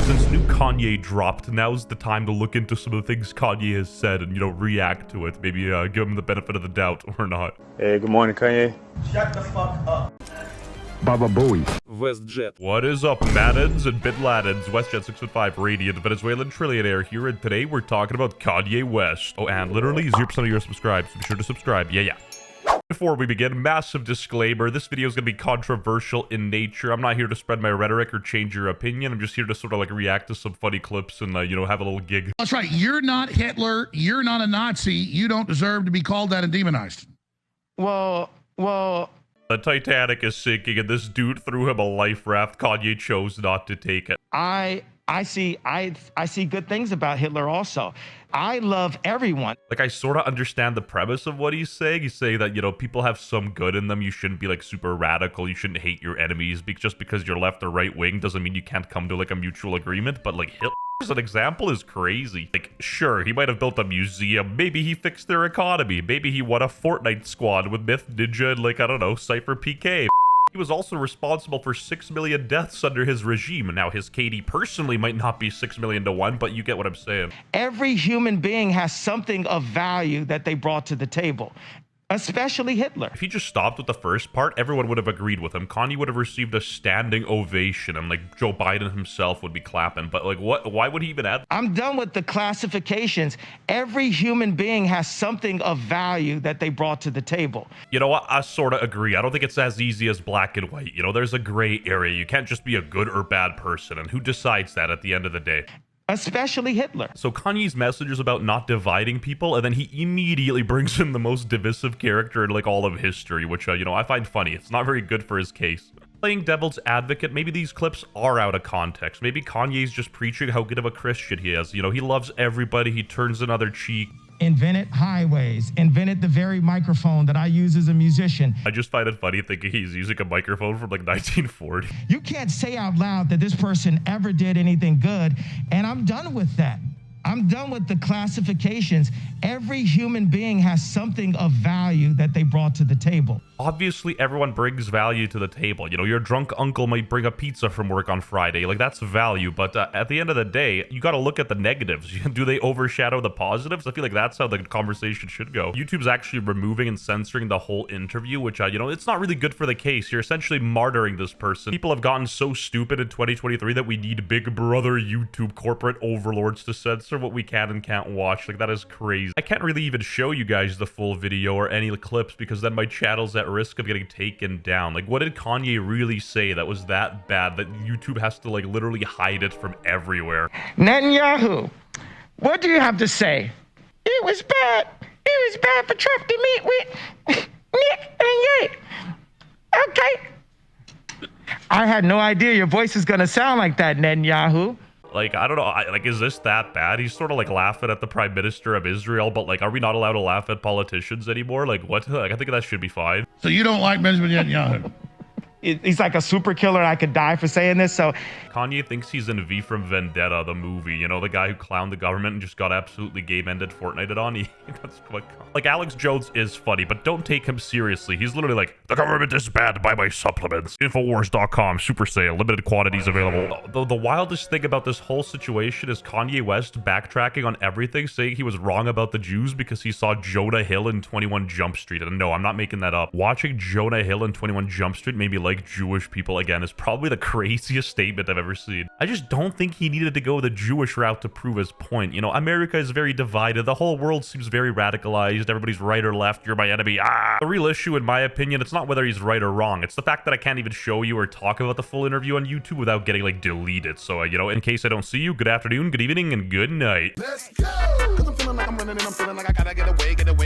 Since new Kanye dropped, now's the time to look into some of the things Kanye has said and, react to it. Maybe give him the benefit of the doubt or not. Hey, good morning, Kanye. Shut the fuck up. Baba Booey. WestJett. What is up, Maddens and Bin Ladens? WestJett 615, radiant Venezuelan trillionaire here, and today we're talking about Kanye West. Oh, and literally 0% of you are subscribed, so be sure to subscribe. Yeah. Before we begin, massive disclaimer, this video is going to be controversial in nature. I'm not here to spread my rhetoric or change your opinion. I'm just here to sort of react to some funny clips and, have a little gig. That's right. You're not Hitler. You're not a Nazi. You don't deserve to be called that and demonized. Well. The Titanic is sinking and this dude threw him a life raft. Kanye chose not to take it. I see good things about Hitler also. I love everyone. I sort of understand the premise of what he's saying. He's saying that, people have some good in them. You shouldn't be, super radical. You shouldn't hate your enemies. Just because you're left or right wing doesn't mean you can't come to, a mutual agreement. But, Hitler as an example is crazy. Sure, he might have built a museum. Maybe he fixed their economy. Maybe he won a Fortnite squad with Myth Ninja and, I don't know, Cypher PK. He was also responsible for 6 million deaths under his regime. Now, his KD personally might not be 6 million to 1, but you get what I'm saying. Every human being has something of value that they brought to the table, especially Hitler. If he just stopped with the first part, everyone would have agreed with him. Kanye would have received a standing ovation, and Joe Biden himself would be clapping. But what? Why would he even add? I'm done with the classifications. Every human being has something of value that they brought to the table. You know what? I sort of agree. I don't think it's as easy as black and white. There's a gray area. You can't just be a good or bad person. And who decides that at the end of the day? Especially Hitler. So Kanye's message is about not dividing people, and then he immediately brings in the most divisive character in all of history, which I find funny. It's not very good for his case. Playing devil's advocate, maybe these clips are out of context. Maybe Kanye's just preaching how good of a Christian he is. He loves everybody. He turns another cheek. Invented highways, invented the very microphone that I use as a musician. I just find it funny thinking he's using a microphone from 1940. You can't say out loud that this person ever did anything good, and I'm done with that. I'm done with the classifications. Every human being has something of value that they brought to the table. Obviously, everyone brings value to the table. Your drunk uncle might bring a pizza from work on Friday. That's value. But at the end of the day, you got to look at the negatives. Do they overshadow the positives? I feel like that's how the conversation should go. YouTube's actually removing and censoring the whole interview, which, it's not really good for the case. You're essentially martyring this person. People have gotten so stupid in 2023 that we need Big Brother YouTube corporate overlords to censor what we can and can't watch. That is crazy. I can't really even show you guys the full video or any clips because then my channel's at risk of getting taken down. What did Kanye really say that was that bad that YouTube has to literally hide it from everywhere? Netanyahu, what do you have to say? It was bad. It was bad for Trump to meet with Nick and Ye. Okay. I had no idea your voice is gonna sound like that, Netanyahu. I don't know, is this that bad? He's sort of laughing at the prime minister of Israel, but are we not allowed to laugh at politicians anymore? What? I think that should be fine. So you don't like Benjamin Netanyahu? He's like a super killer. I could die for saying this. So Kanye thinks he's in V from Vendetta, the movie. The guy who clowned the government and just got absolutely game-ended Fortnited on. That's what, Alex Jones is funny, but don't take him seriously. He's literally the government is bad, buy my supplements. Infowars.com, super sale, limited quantities available. The wildest thing about this whole situation is Kanye West backtracking on everything, saying he was wrong about the Jews because he saw Jonah Hill in 21 Jump Street. And no, I'm not making that up. Watching Jonah Hill in 21 Jump Street made me Jewish people again is probably the craziest statement I've ever seen. I just don't think he needed to go the Jewish route to prove his point. America is very divided. The whole world seems very radicalized. Everybody's right or left. You're my enemy. The real issue, in my opinion, it's not whether he's right or wrong. It's the fact that I can't even show you or talk about the full interview on YouTube without getting deleted. So, in case I don't see you, good afternoon, good evening, and good night. Let's go! 'Cause I'm feeling like I'm running and I'm feeling like I gotta get away, get away.